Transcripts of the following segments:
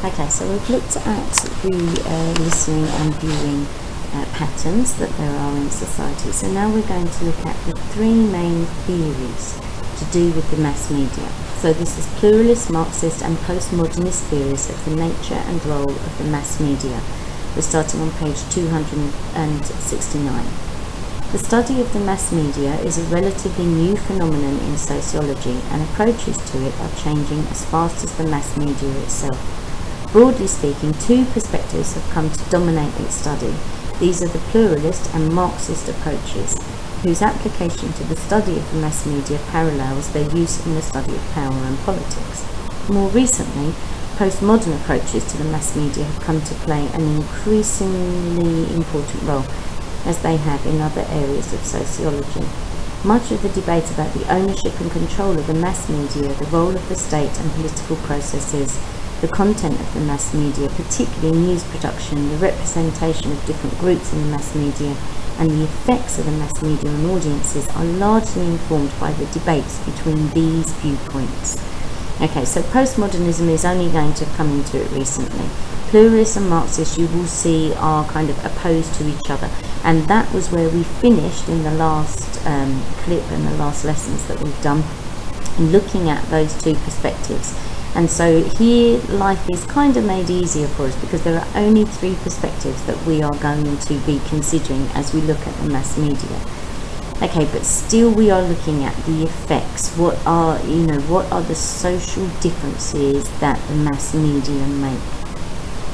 Okay, so we've looked at the listening and viewing patterns that there are in society. So now we're going to look at the three main theories to do with the mass media. So this is pluralist, Marxist and post-modernist theories of the nature and role of the mass media. We're starting on page 269. The study of the mass media is a relatively new phenomenon in sociology, and approaches to it are changing as fast as the mass media itself. Broadly speaking, two perspectives have come to dominate its study. These are the pluralist and Marxist approaches, whose application to the study of the mass media parallels their use in the study of power and politics. More recently, postmodern approaches to the mass media have come to play an increasingly important role, as they have in other areas of sociology. Much of the debate about the ownership and control of the mass media, the role of the state and political processes, the content of the mass media, particularly news production, the representation of different groups in the mass media, and the effects of the mass media on audiences are largely informed by the debates between these viewpoints. Okay, so postmodernism is only going to come into it recently. Pluralists and Marxists, you will see, are kind of opposed to each other, and that was where we finished in the last clip and the last lessons that we've done, looking at those two perspectives. And so here life is kind of made easier for us because there are only three perspectives that we are going to be considering as we look at the mass media. Okay, but still we are looking at the effects. What are the social differences that the mass media make?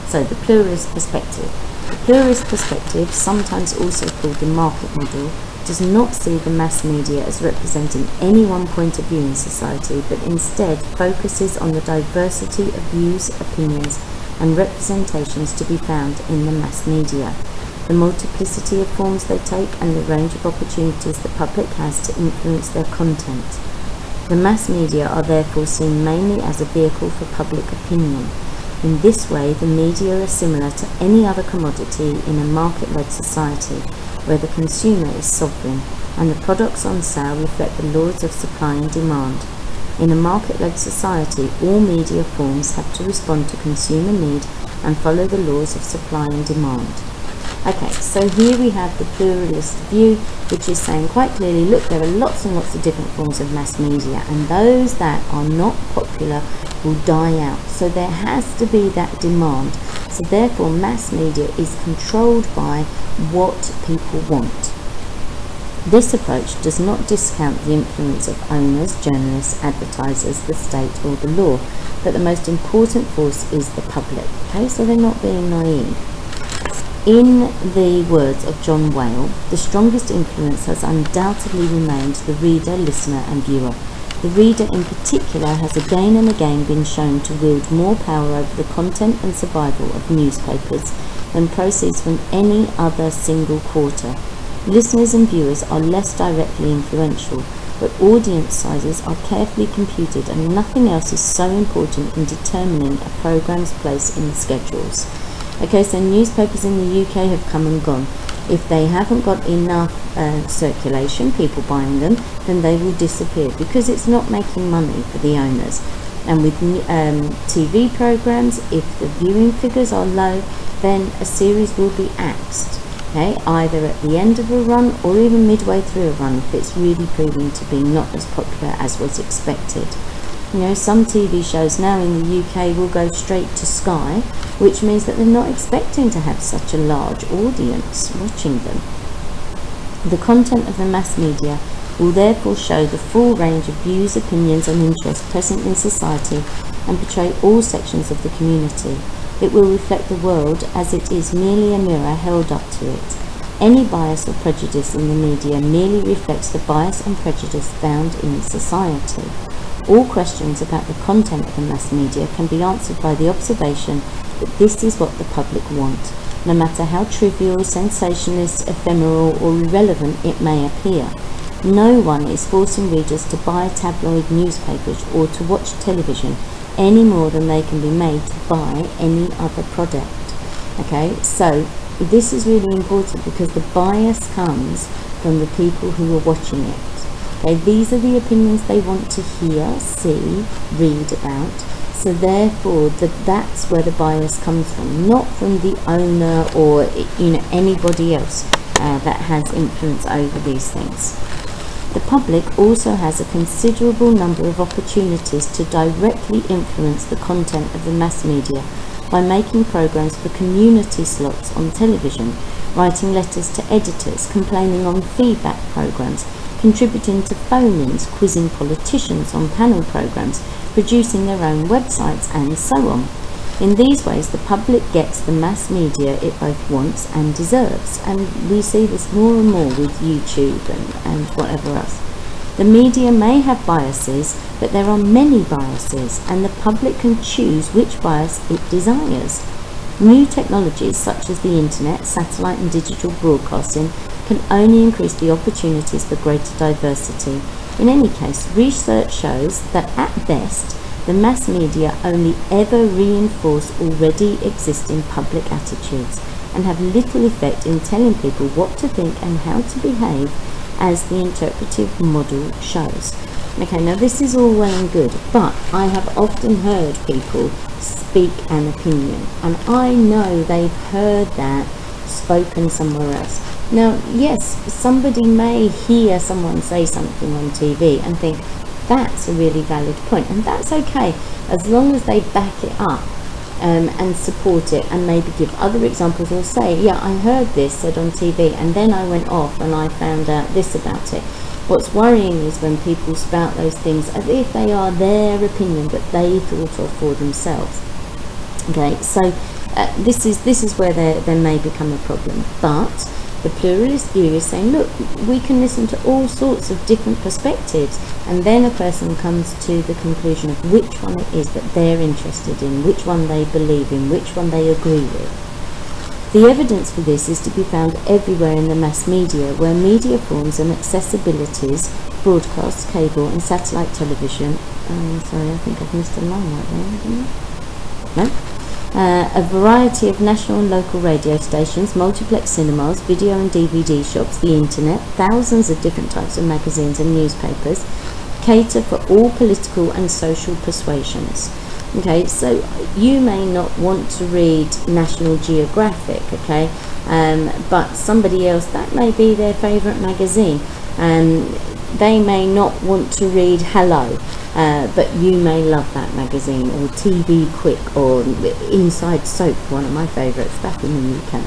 So the pluralist perspective. The pluralist perspective, sometimes also called the market model, does not see the mass media as representing any one point of view in society, but instead focuses on the diversity of views, opinions, and representations to be found in the mass media, the multiplicity of forms they take, and the range of opportunities the public has to influence their content. The mass media are therefore seen mainly as a vehicle for public opinion. In this way, the media are similar to any other commodity in a market-led society, where the consumer is sovereign, and the products on sale reflect the laws of supply and demand. In a market-led society, all media forms have to respond to consumer need and follow the laws of supply and demand. Okay, so here we have the pluralist view, which is saying quite clearly, look, there are lots and lots of different forms of mass media, and those that are not popular will die out. So there has to be that demand. So therefore, mass media is controlled by what people want. This approach does not discount the influence of owners, journalists, advertisers, the state, or the law, but the most important force is the public. Okay, so they're not being naive. In the words of John Whale, the strongest influence has undoubtedly remained the reader, listener, and viewer. The reader in particular has again and again been shown to wield more power over the content and survival of newspapers than proceeds from any other single quarter. Listeners and viewers are less directly influential, but audience sizes are carefully computed, and nothing else is so important in determining a programme's place in the schedules. Okay, so newspapers in the UK have come and gone. If they haven't got enough circulation, people buying them, then they will disappear because it's not making money for the owners. And with TV programs, if the viewing figures are low, then a series will be axed, okay, either at the end of a run or even midway through a run if it's really proving to be not as popular as was expected. You know, some TV shows now in the UK will go straight to Sky, which means that they're not expecting to have such a large audience watching them. The content of the mass media will therefore show the full range of views, opinions and interests present in society and portray all sections of the community. It will reflect the world as it is, merely a mirror held up to it. Any bias or prejudice in the media merely reflects the bias and prejudice found in society. All questions about the content of the mass media can be answered by the observation that this is what the public want, no matter how trivial, sensationalist, ephemeral or irrelevant it may appear. No one is forcing readers to buy tabloid newspapers or to watch television any more than they can be made to buy any other product. Okay, so this is really important because the bias comes from the people who are watching it. Okay, these are the opinions they want to hear, see, read about. So therefore, that's where the bias comes from, not from the owner or anybody else that has influence over these things. The public also has a considerable number of opportunities to directly influence the content of the mass media by making programs for community slots on television, writing letters to editors, complaining on feedback programs, contributing to phone-ins, quizzing politicians on panel programs, producing their own websites, and so on. In these ways, the public gets the mass media it both wants and deserves, and we see this more and more with YouTube and whatever else. The media may have biases, but there are many biases, and the public can choose which bias it desires. New technologies such as the internet, satellite and digital broadcasting can only increase the opportunities for greater diversity. In any case, research shows that at best, the mass media only ever reinforce already existing public attitudes and have little effect in telling people what to think and how to behave, as the interpretive model shows. Okay, now this is all well and good, but I have often heard people speak an opinion, and I know they've heard that spoken somewhere else. Now, yes, somebody may hear someone say something on TV and think that's a really valid point, and that's okay, as long as they back it up and support it, and maybe give other examples, or say, yeah, I heard this said on TV and then I went off and I found out this about it. What's worrying is when people spout those things as if they are their opinion that they thought of for themselves. Okay, so this is where there may become a problem. But the pluralist view is saying, look, we can listen to all sorts of different perspectives, and then a person comes to the conclusion of which one it is that they're interested in, which one they believe in, which one they agree with. The evidence for this is to be found everywhere in the mass media, where media forms and accessibilities, broadcast, cable and satellite television, sorry, I think I've missed a line right there, haven't I? No? A variety of national and local radio stations, multiplex cinemas, video and DVD shops, the internet, thousands of different types of magazines and newspapers cater for all political and social persuasions. Okay, so you may not want to read National Geographic, okay, but somebody else, that may be their favourite magazine. They may not want to read Hello, but you may love that magazine, or TV Quick, or Inside Soap, one of my favourites back in the UK.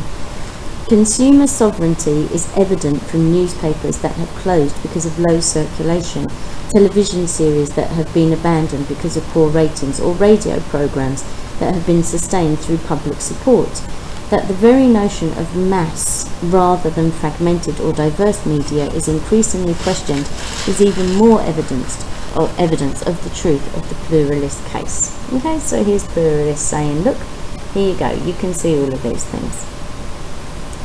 Consumer sovereignty is evident from newspapers that have closed because of low circulation, television series that have been abandoned because of poor ratings, or radio programmes that have been sustained through public support. That the very notion of mass rather than fragmented or diverse media is increasingly questioned is even more evidence of the truth of the pluralist case. Okay, so here's pluralist saying, look, here you go, you can see all of these things.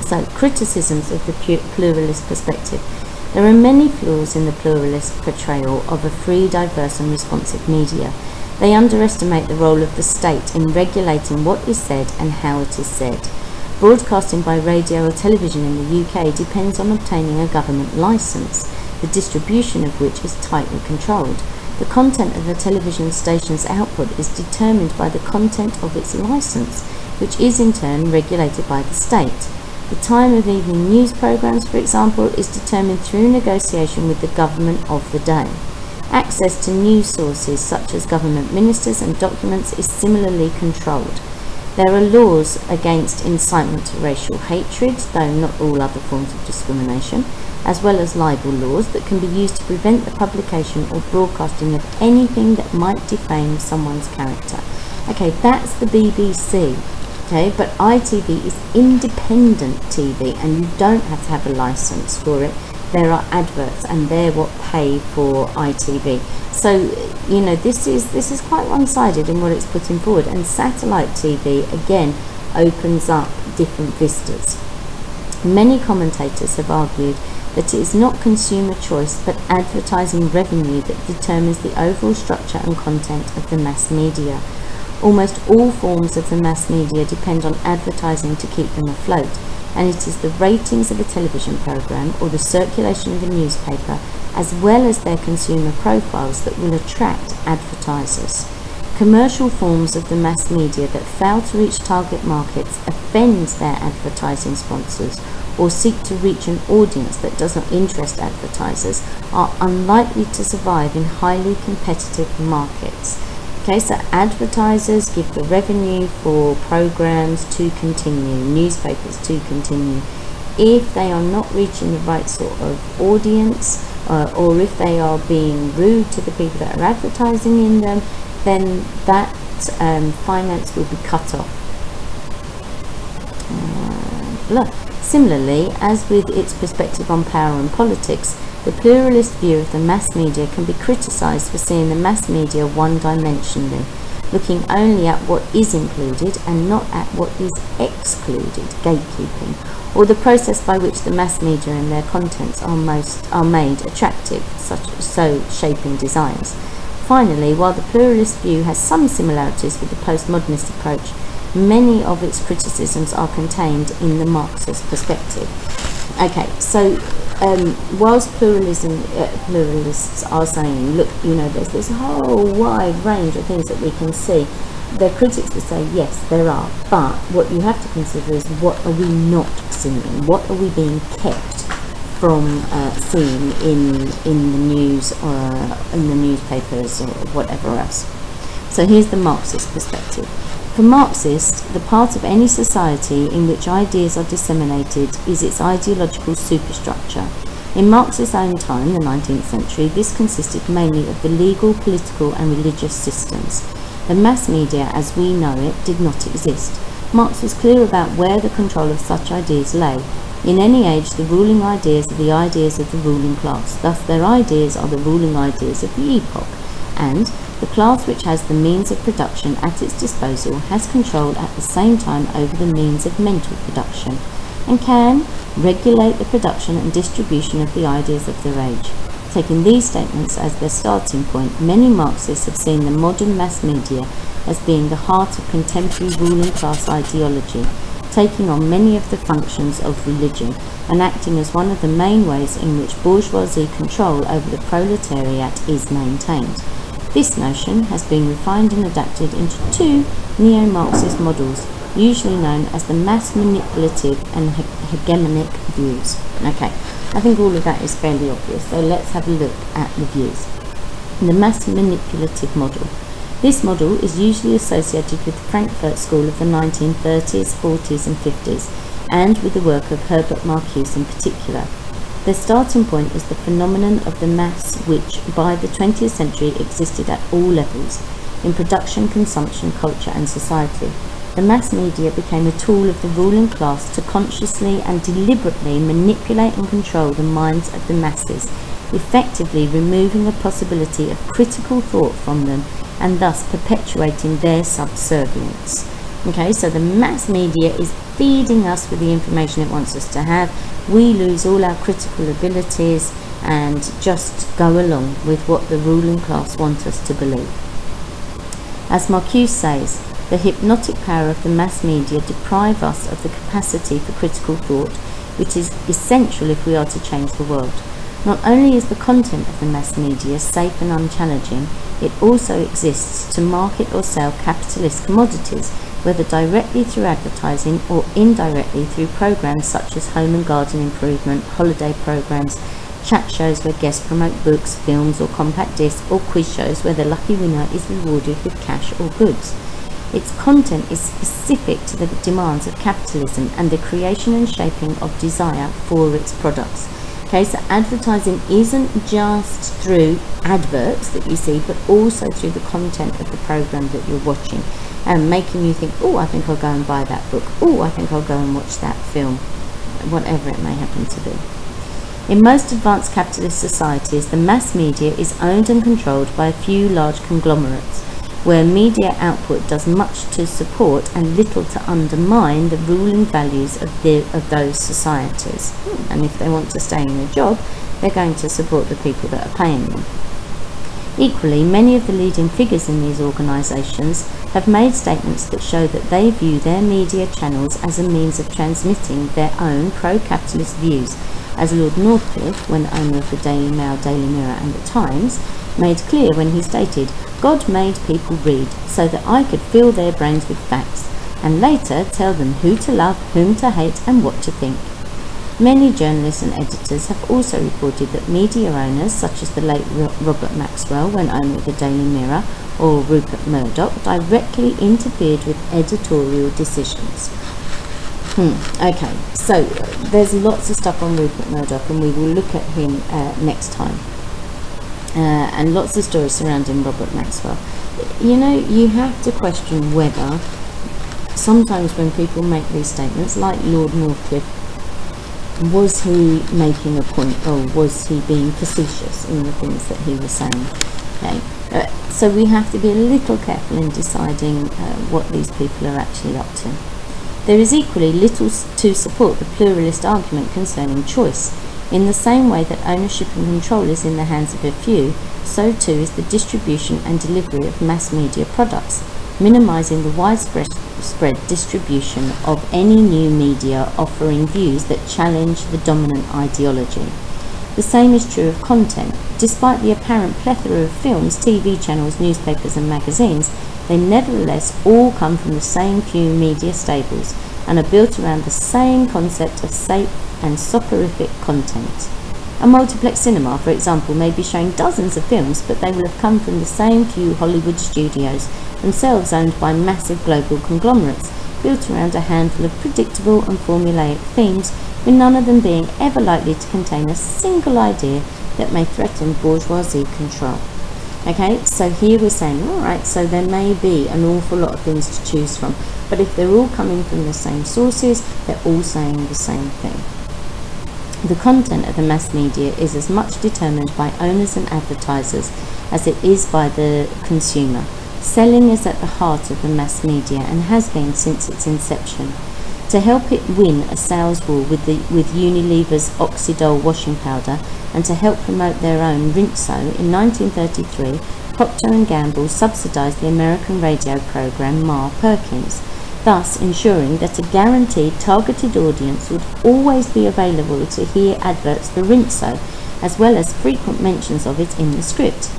So, criticisms of the pluralist perspective. There are many flaws in the pluralist portrayal of a free, diverse and responsive media. They underestimate the role of the state in regulating what is said and how it is said. Broadcasting by radio or television in the UK depends on obtaining a government licence, the distribution of which is tightly controlled. The content of a television station's output is determined by the content of its licence, which is in turn regulated by the state. The time of evening news programmes, for example, is determined through negotiation with the government of the day. Access to news sources such as government ministers and documents is similarly controlled. There are laws against incitement to racial hatred, though not all other forms of discrimination, as well as libel laws that can be used to prevent the publication or broadcasting of anything that might defame someone's character. Okay, that's the BBC. Okay, but ITV is independent TV, and you don't have to have a license for it. There are adverts, and they're what pay for ITV. So, you know, this is quite one-sided in what it's putting forward. And satellite TV again opens up different vistas. Many commentators have argued that it is not consumer choice but advertising revenue that determines the overall structure and content of the mass media. Almost all forms of the mass media depend on advertising to keep them afloat, and it is the ratings of a television programme or the circulation of a newspaper, as well as their consumer profiles, that will attract advertisers. Commercial forms of the mass media that fail to reach target markets, offend their advertising sponsors, or seek to reach an audience that does not interest advertisers are unlikely to survive in highly competitive markets. Okay, so advertisers give the revenue for programs to continue, newspapers to continue. If they are not reaching the right sort of audience, or if they are being rude to the people that are advertising in them, then that finance will be cut off. Similarly, as with its perspective on power and politics, the pluralist view of the mass media can be criticised for seeing the mass media one-dimensionally, looking only at what is included and not at what is excluded, gatekeeping, or the process by which the mass media and their contents are made attractive, so shaping desires. Finally, while the pluralist view has some similarities with the postmodernist approach, many of its criticisms are contained in the Marxist perspective. Okay, so whilst pluralists are saying, look, there's this whole wide range of things that we can see, their critics would say, yes, there are, but what you have to consider is, what are we not seeing? What are we being kept from seeing in the news or in the newspapers or whatever else? So here's the Marxist perspective. For Marxists, the part of any society in which ideas are disseminated is its ideological superstructure. In Marx's own time, the 19th century, this consisted mainly of the legal, political and religious systems. The mass media, as we know it, did not exist. Marx was clear about where the control of such ideas lay. In any age, the ruling ideas are the ideas of the ruling class. Thus, their ideas are the ruling ideas of the epoch. And the class which has the means of production at its disposal has control at the same time over the means of mental production, and can regulate the production and distribution of the ideas of their age. Taking these statements as their starting point, many Marxists have seen the modern mass media as being the heart of contemporary ruling class ideology, taking on many of the functions of religion, and acting as one of the main ways in which bourgeoisie control over the proletariat is maintained. This notion has been refined and adapted into two neo-Marxist models, usually known as the mass manipulative and hegemonic views. Okay, I think all of that is fairly obvious, so let's have a look at the views. The mass manipulative model. This model is usually associated with the Frankfurt School of the 1930s, 40s and 50s, and with the work of Herbert Marcuse in particular. The starting point is the phenomenon of the mass which, by the 20th century, existed at all levels, in production, consumption, culture and society. The mass media became a tool of the ruling class to consciously and deliberately manipulate and control the minds of the masses, effectively removing the possibility of critical thought from them and thus perpetuating their subservience. Okay, so the mass media is feeding us with the information it wants us to have. We lose all our critical abilities and just go along with what the ruling class want us to believe. As Marcuse says, the hypnotic power of the mass media deprive us of the capacity for critical thought, which is essential if we are to change the world. Not only is the content of the mass media safe and unchallenging, it also exists to market or sell capitalist commodities, whether directly through advertising or indirectly through programs such as home and garden improvement, holiday programs, chat shows where guests promote books, films or compact discs, or quiz shows where the lucky winner is rewarded with cash or goods. Its content is specific to the demands of capitalism and the creation and shaping of desire for its products. Okay, so advertising isn't just through adverts that you see, but also through the content of the program that you're watching, and making you think, oh, I think I'll go and buy that book, oh, I think I'll go and watch that film, whatever it may happen to be. In most advanced capitalist societies, the mass media is owned and controlled by a few large conglomerates, where media output does much to support and little to undermine the ruling values of those societies. And if they want to stay in their job, they're going to support the people that are paying them. Equally, many of the leading figures in these organisations have made statements that show that they view their media channels as a means of transmitting their own pro-capitalist views, as Lord Northcliffe, when owner of the Daily Mail, Daily Mirror and the Times, made clear when he stated, God made people read so that I could fill their brains with facts, and later tell them who to love, whom to hate, and what to think. Many journalists and editors have also reported that media owners, such as the late Robert Maxwell, when owner of the Daily Mirror, or Rupert Murdoch, directly interfered with editorial decisions. Okay, so there's lots of stuff on Rupert Murdoch, and we will look at him next time. And lots of stories surrounding Robert Maxwell. You know, you have to question whether sometimes when people make these statements, like Lord Northcliffe, was he making a point, or was he being facetious in the things that he was saying? Okay, so we have to be a little careful in deciding what these people are actually up to. There is equally little to support the pluralist argument concerning choice. In the same way that ownership and control is in the hands of a few, so too is the distribution and delivery of mass media products, minimising the widespread distribution of any new media offering views that challenge the dominant ideology. The same is true of content. Despite the apparent plethora of films, TV channels, newspapers and magazines, they nevertheless all come from the same few media stables and are built around the same concept of safe and soporific content. A multiplex cinema, for example, may be showing dozens of films, but they will have come from the same few Hollywood studios, themselves owned by massive global conglomerates, built around a handful of predictable and formulaic themes, with none of them being ever likely to contain a single idea that may threaten bourgeoisie control. Okay, so here we're saying, alright, so there may be an awful lot of things to choose from, but if they're all coming from the same sources, they're all saying the same thing. The content of the mass media is as much determined by owners and advertisers as it is by the consumer. Selling is at the heart of the mass media and has been since its inception. To help it win a sales war with Unilever's Oxydol washing powder and to help promote their own Rinso, in 1933, Procter & Gamble subsidised the American radio programme Ma Perkins, thus ensuring that a guaranteed targeted audience would always be available to hear adverts for Rinso, as well as frequent mentions of it in the script.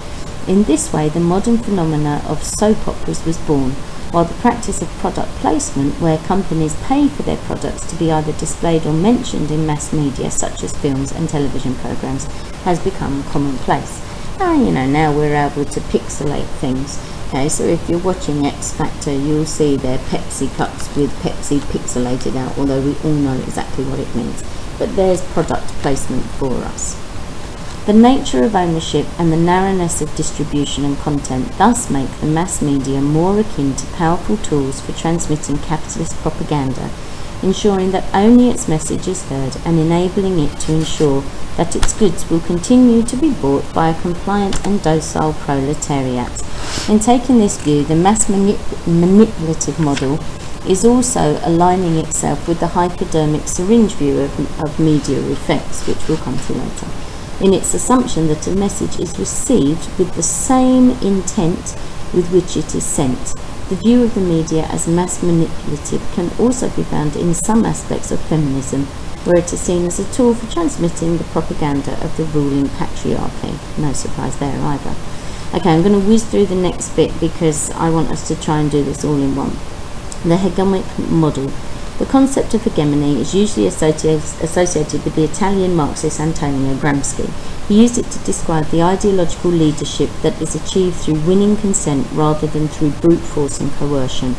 In this way, the modern phenomena of soap operas was born, while the practice of product placement, where companies pay for their products to be either displayed or mentioned in mass media such as films and television programs, has become commonplace. Now we're able to pixelate things. Okay, so if you're watching X Factor, you'll see their Pepsi cups with Pepsi pixelated out, although we all know exactly what it means. But there's product placement for us. The nature of ownership and the narrowness of distribution and content thus make the mass media more akin to powerful tools for transmitting capitalist propaganda, ensuring that only its message is heard and enabling it to ensure that its goods will continue to be bought by a compliant and docile proletariat. In taking this view, the mass manipulative model is also aligning itself with the hypodermic syringe view of media effects, which we'll come to later, in its assumption that a message is received with the same intent with which it is sent. The view of the media as mass manipulative can also be found in some aspects of feminism, where it is seen as a tool for transmitting the propaganda of the ruling patriarchy. No surprise there either. Okay, I'm going to whiz through the next bit because I want us to try and do this all in one. The hegemonic model. The concept of hegemony is usually associated with the Italian Marxist Antonio Gramsci. He used it to describe the ideological leadership that is achieved through winning consent rather than through brute force and coercion.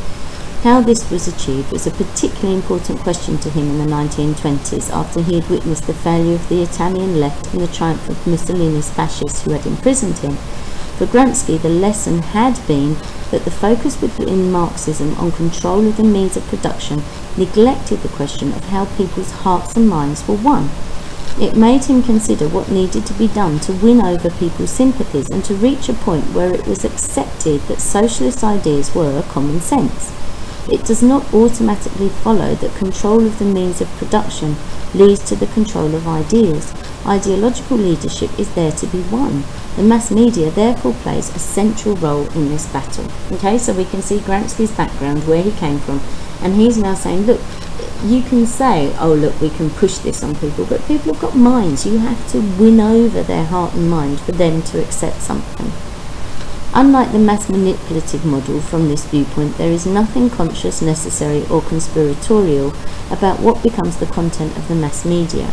How this was achieved was a particularly important question to him in the 1920s, after he had witnessed the failure of the Italian left and the triumph of Mussolini's fascists who had imprisoned him. For Gramsci, the lesson had been that the focus within Marxism on control of the means of production neglected the question of how people's hearts and minds were won. It made him consider what needed to be done to win over people's sympathies and to reach a point where it was accepted that socialist ideas were common sense. It does not automatically follow that control of the means of production leads to the control of ideas. Ideological leadership is there to be won. The mass media therefore plays a central role in this battle. Okay, so we can see Gramsci's background, where he came from, and he's now saying, look, you can say, oh look, we can push this on people, but people have got minds. You have to win over their heart and mind for them to accept something. Unlike the mass manipulative model, from this viewpoint, there is nothing conscious, necessary, or conspiratorial about what becomes the content of the mass media.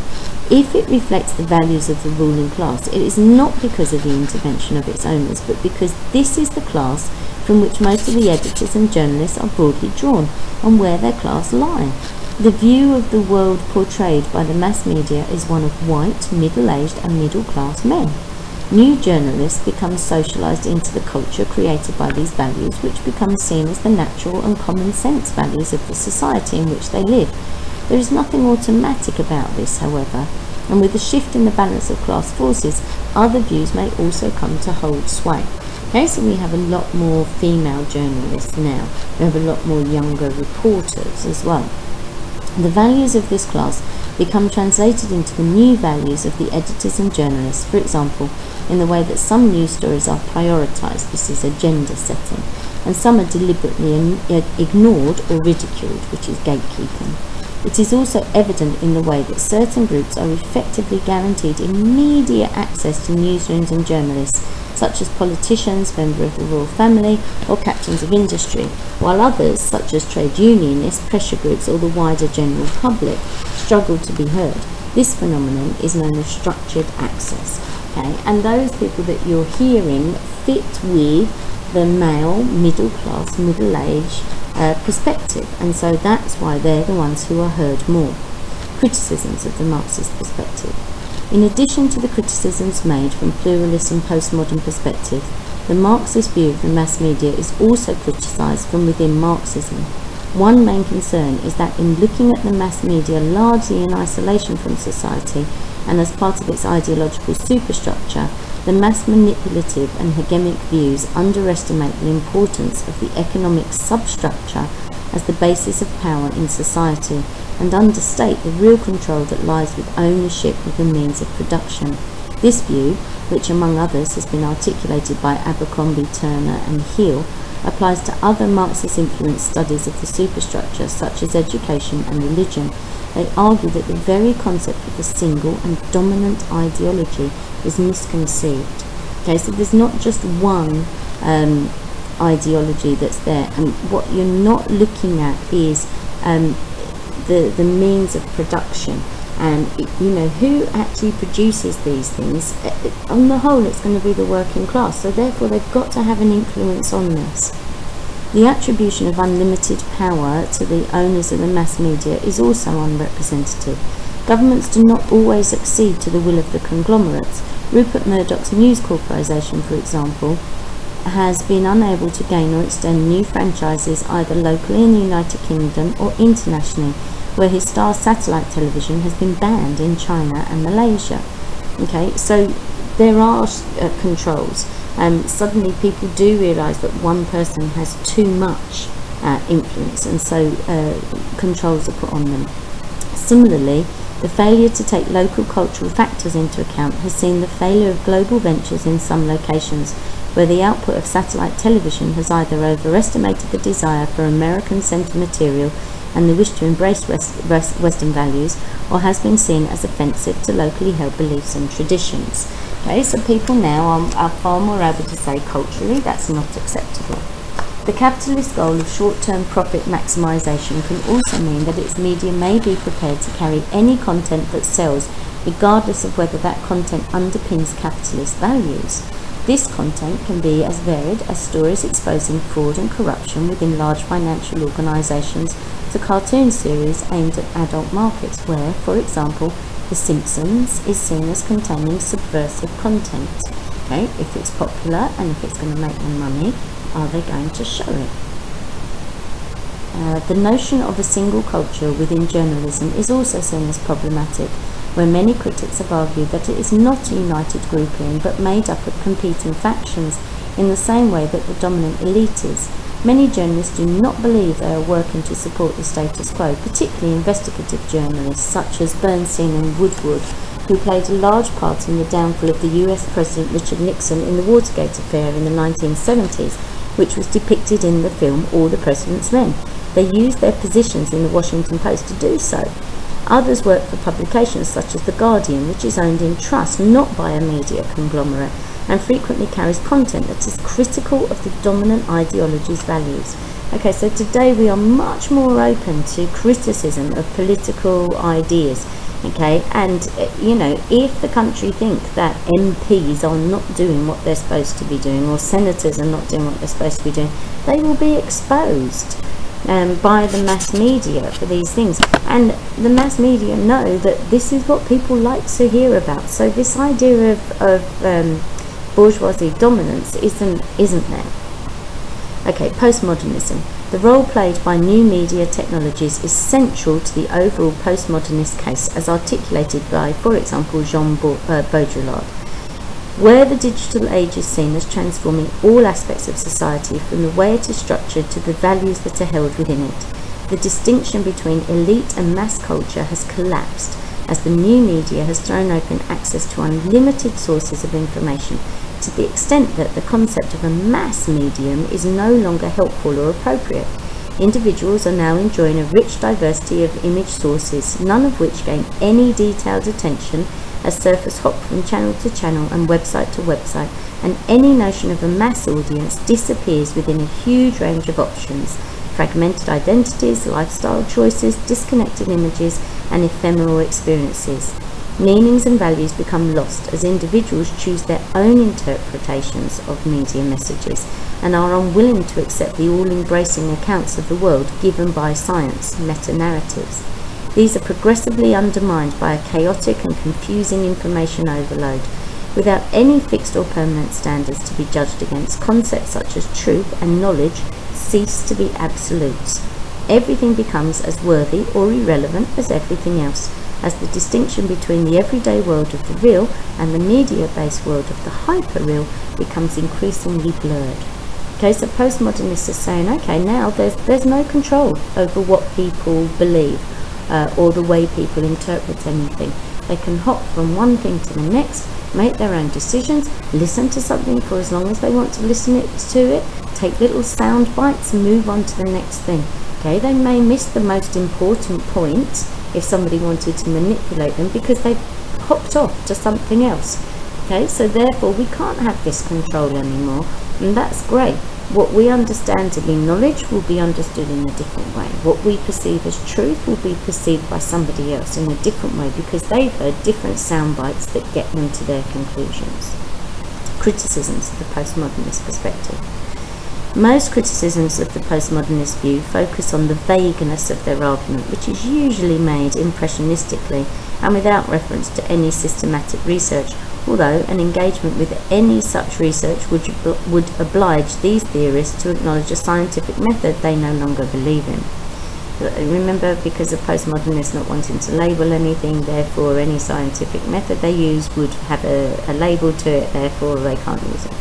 If it reflects the values of the ruling class, it is not because of the intervention of its owners, but because this is the class from which most of the editors and journalists are broadly drawn, and where their class lie. The view of the world portrayed by the mass media is one of white, middle-aged, and middle-class men. New journalists become socialised into the culture created by these values, which become seen as the natural and common sense values of the society in which they live. There is nothing automatic about this, however, and with the shift in the balance of class forces, other views may also come to hold sway. Okay, so we have a lot more female journalists now. We have a lot more younger reporters as well. The values of this class become translated into the new values of the editors and journalists, for example, in the way that some news stories are prioritised, this is agenda setting, and some are deliberately ignored or ridiculed, which is gatekeeping. It is also evident in the way that certain groups are effectively guaranteed immediate access to newsrooms and journalists, such as politicians, members of the royal family, or captains of industry, while others, such as trade unionists, pressure groups, or the wider general public, struggle to be heard. This phenomenon is known as structured access. Okay? And those people that you're hearing fit with the male, middle class, middle age perspective, and so that's why they're the ones who are heard more. Criticisms of the Marxist perspective. In addition to the criticisms made from pluralist and postmodern perspective, the Marxist view of the mass media is also criticised from within Marxism. One main concern is that in looking at the mass media largely in isolation from society and as part of its ideological superstructure, the mass manipulative and hegemonic views underestimate the importance of the economic substructure as the basis of power in society, and understate the real control that lies with ownership of the means of production. This view, which among others has been articulated by Abercrombie, Turner and Hill, applies to other Marxist-influenced studies of the superstructure, such as education and religion. They argue that the very concept of the single and dominant ideology is misconceived. Okay, so there's not just one ideology that's there, and what you're not looking at is the means of production, and you know who actually produces these things. On the whole, it's going to be the working class, so therefore they've got to have an influence on this. The attribution of unlimited power to the owners of the mass media is also unrepresentative. Governments do not always accede to the will of the conglomerates. Rupert Murdoch's News Corporation, for example, has been unable to gain or extend new franchises either locally in the United Kingdom or internationally, where his Star satellite television has been banned in China and Malaysia. Okay, so there are controls. Suddenly people do realise that one person has too much influence, and so controls are put on them. Similarly, the failure to take local cultural factors into account has seen the failure of global ventures in some locations, where the output of satellite television has either overestimated the desire for American-centred material and the wish to embrace Western values, or has been seen as offensive to locally held beliefs and traditions. Okay, so people now are far more able to say culturally that's not acceptable. The capitalist goal of short-term profit maximisation can also mean that its media may be prepared to carry any content that sells, regardless of whether that content underpins capitalist values. This content can be as varied as stories exposing fraud and corruption within large financial organisations to cartoon series aimed at adult markets where, for example, The Simpsons is seen as containing subversive content. Okay, if it's popular and if it's going to make them money, are they going to show it? The notion of a single culture within journalism is also seen as problematic, where many critics have argued that it is not a united grouping but made up of competing factions in the same way that the dominant elite is. Many journalists do not believe they are working to support the status quo, particularly investigative journalists such as Bernstein and Woodward, who played a large part in the downfall of the US President Richard Nixon in the Watergate affair in the 1970s, which was depicted in the film All the President's Men. They used their positions in the Washington Post to do so. Others work for publications such as The Guardian, which is owned in trust, not by a media conglomerate, and frequently carries content that is critical of the dominant ideology's values. Okay, so today we are much more open to criticism of political ideas. Okay, and you know, if the country think that MPs are not doing what they're supposed to be doing, or senators are not doing what they're supposed to be doing, they will be exposed by the mass media for these things. And the mass media know that this is what people like to hear about. So this idea of bourgeoisie dominance isn't there. Okay, postmodernism. The role played by new media technologies is central to the overall postmodernist case, as articulated by, for example, Jean Baudrillard. Where the digital age is seen as transforming all aspects of society, from the way it is structured to the values that are held within it, the distinction between elite and mass culture has collapsed, as the new media has thrown open access to unlimited sources of information, to the extent that the concept of a mass medium is no longer helpful or appropriate. Individuals are now enjoying a rich diversity of image sources, none of which gain any detailed attention, as surface hop from channel to channel and website to website, and any notion of a mass audience disappears within a huge range of options: fragmented identities, lifestyle choices, disconnected images, and ephemeral experiences. Meanings and values become lost as individuals choose their own interpretations of media messages and are unwilling to accept the all-embracing accounts of the world given by science, meta-narratives. These are progressively undermined by a chaotic and confusing information overload. Without any fixed or permanent standards to be judged against, concepts such as truth and knowledge cease to be absolutes. Everything becomes as worthy or irrelevant as everything else, as the distinction between the everyday world of the real and the media-based world of the hyper-real becomes increasingly blurred. Okay, so postmodernists are saying, okay, now there's no control over what people believe or the way people interpret anything. They can hop from one thing to the next, make their own decisions, listen to something for as long as they want to listen to it, take little sound bites and move on to the next thing. Okay, they may miss the most important point if somebody wanted to manipulate them because they've hopped off to something else. Okay, so therefore we can't have this control anymore, and that's great. What we understand to be knowledge will be understood in a different way. What we perceive as truth will be perceived by somebody else in a different way because they've heard different sound bites that get them to their conclusions. Criticisms of the postmodernist perspective. Most criticisms of the postmodernist view focus on the vagueness of their argument, which is usually made impressionistically and without reference to any systematic research, although an engagement with any such research would oblige these theorists to acknowledge a scientific method they no longer believe in. Remember, because of postmodernists not wanting to label anything, therefore any scientific method they use would have a label to it, therefore they can't use it.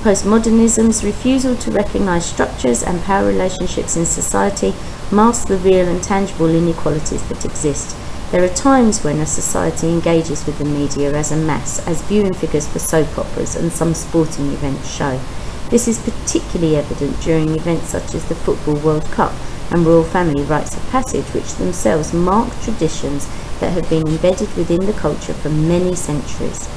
Postmodernism's refusal to recognise structures and power relationships in society masks the real and tangible inequalities that exist. There are times when a society engages with the media as a mass, as viewing figures for soap operas and some sporting events show. This is particularly evident during events such as the Football World Cup and royal family rites of passage, which themselves mark traditions that have been embedded within the culture for many centuries.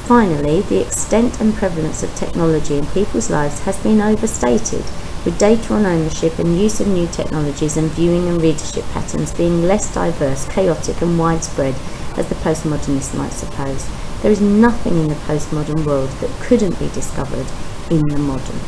Finally, the extent and prevalence of technology in people's lives has been overstated, with data on ownership and use of new technologies and viewing and readership patterns being less diverse, chaotic and widespread as the postmodernists might suppose. There is nothing in the postmodern world that couldn't be discovered in the modern.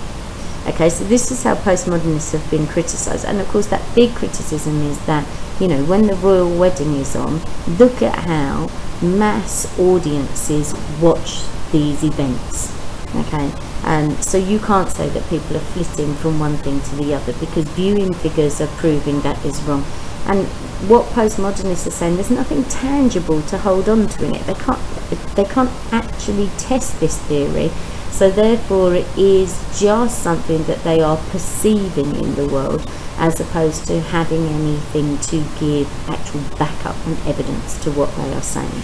Okay, so this is how postmodernists have been criticised, and of course that big criticism is that, you know, when the royal wedding is on, look at how mass audiences watch these events. Okay, and so you can't say that people are flitting from one thing to the other because viewing figures are proving that is wrong. And what postmodernists are saying, there's nothing tangible to hold on to in it. They can't actually test this theory, so therefore it is just something that they are perceiving in the world, as opposed to having anything to give actual backup and evidence to what they are saying.